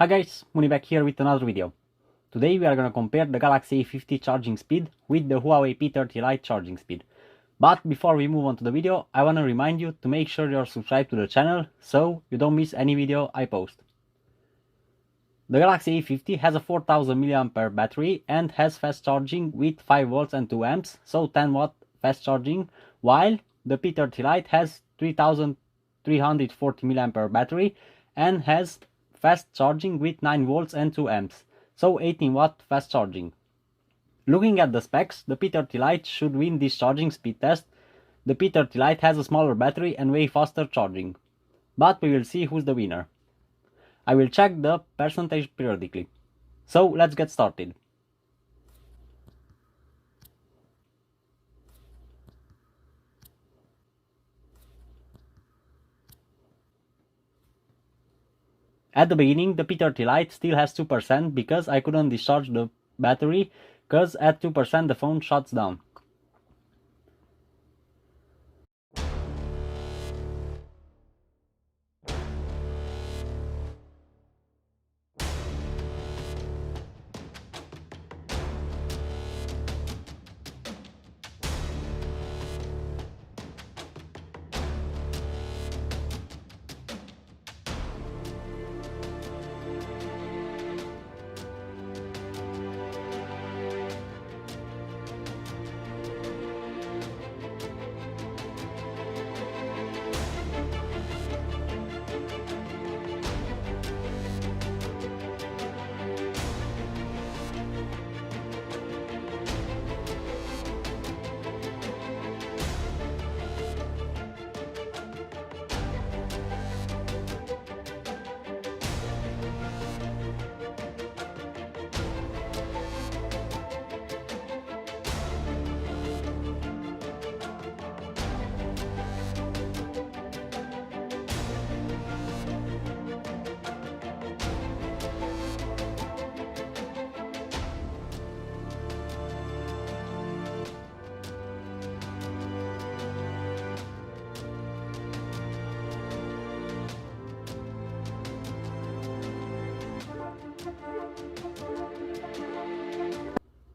Hi guys, Muni back here with another video. Today we are gonna compare the Galaxy A50 charging speed with the Huawei P30 Lite charging speed. But before we move on to the video, I wanna remind you to make sure you're subscribed to the channel so you don't miss any video I post. The Galaxy A50 has a 4000 mAh battery and has fast charging with 5 volts and 2 amps, so 10 watt fast charging, while the P30 Lite has 3340 mAh battery and has fast charging with 9 volts and 2 amps, so 18 watt fast charging. Looking at the specs, the P30 Lite should win this charging speed test. The P30 Lite has a smaller battery and way faster charging. But we will see who's the winner. I will check the percentage periodically. So let's get started. At the beginning, the P30 Lite still has 2% because I couldn't discharge the battery, because at 2% the phone shuts down.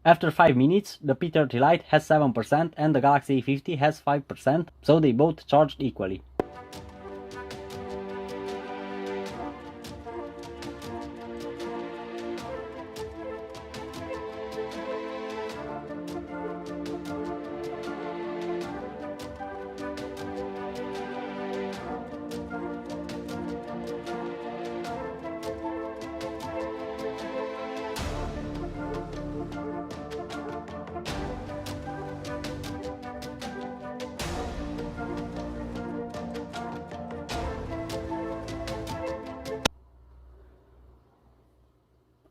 After 5 minutes, the P30 Lite has 7% and the Galaxy A50 has 5%, so they both charged equally.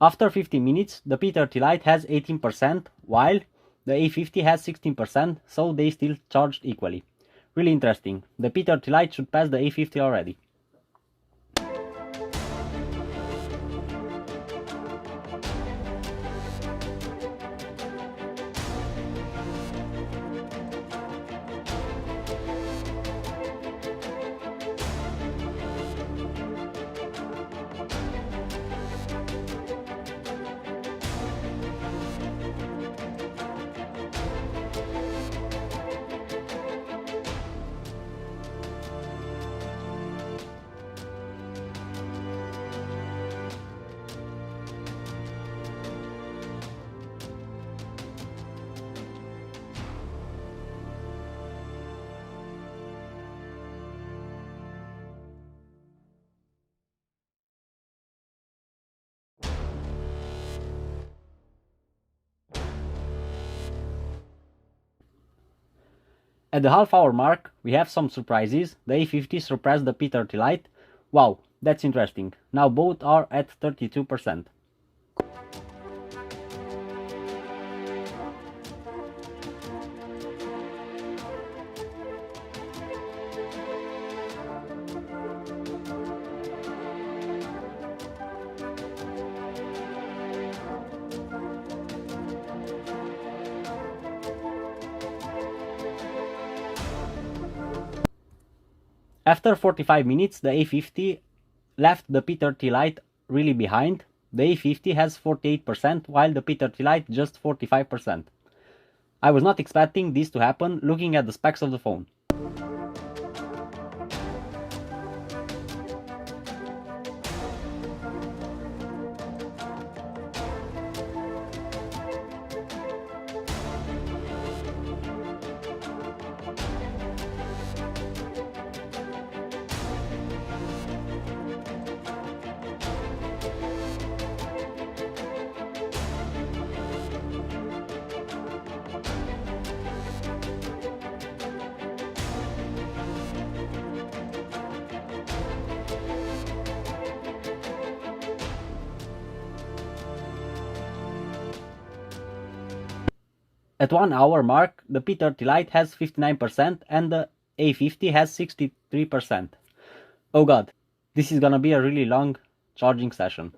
After 15 minutes, the P30 Lite has 18%, while the A50 has 16%, so they still charged equally. Really interesting. The P30 Lite should pass the A50 already. At the half-hour mark, we have some surprises. The A50 surpassed the P30 Lite. Wow, that's interesting. Now both are at 32%. After 45 minutes, the A50 left the P30 Lite really behind. The A50 has 48% while the P30 Lite just 45%. I was not expecting this to happen looking at the specs of the phone. At 1 hour mark, the P30 Lite has 59% and the A50 has 63%. Oh god, this is gonna be a really long charging session.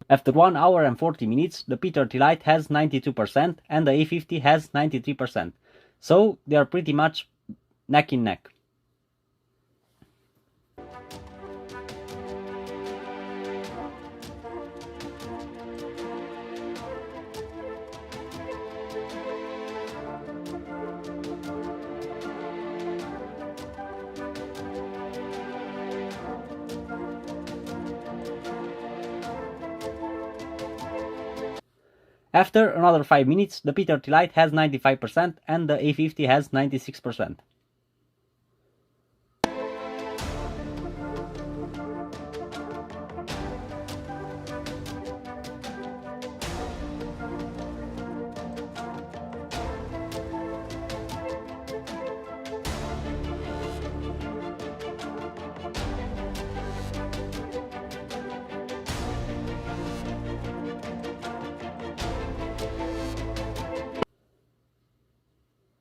After 1 hour and 40 minutes, the P30 Lite has 92% and the A50 has 93%. So they are pretty much neck in neck. After another 5 minutes, the P30 Lite has 95% and the A50 has 96%.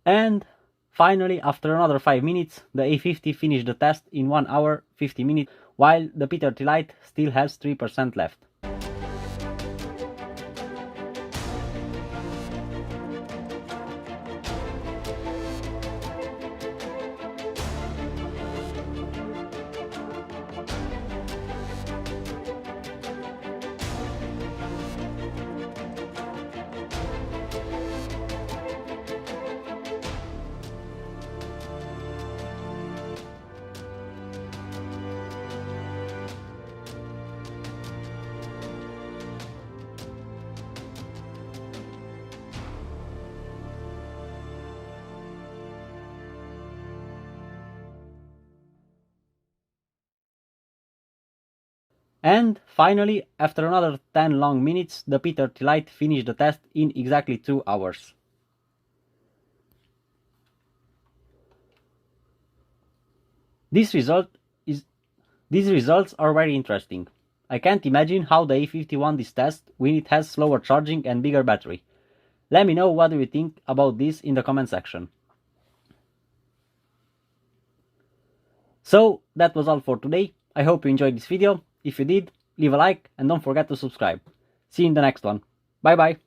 And finally, after another 5 minutes, the A50 finished the test in 1 hour 50 minutes, while the P30 Lite still has 3% left. And finally, after another 10 long minutes, the P30 Lite finished the test in exactly 2 hours. These results are very interesting. I can't imagine how the A50 won this test when it has slower charging and bigger battery. Let me know what do you think about this in the comment section. So that was all for today. I hope you enjoyed this video. If you did, leave a like and don't forget to subscribe. See you in the next one. Bye bye.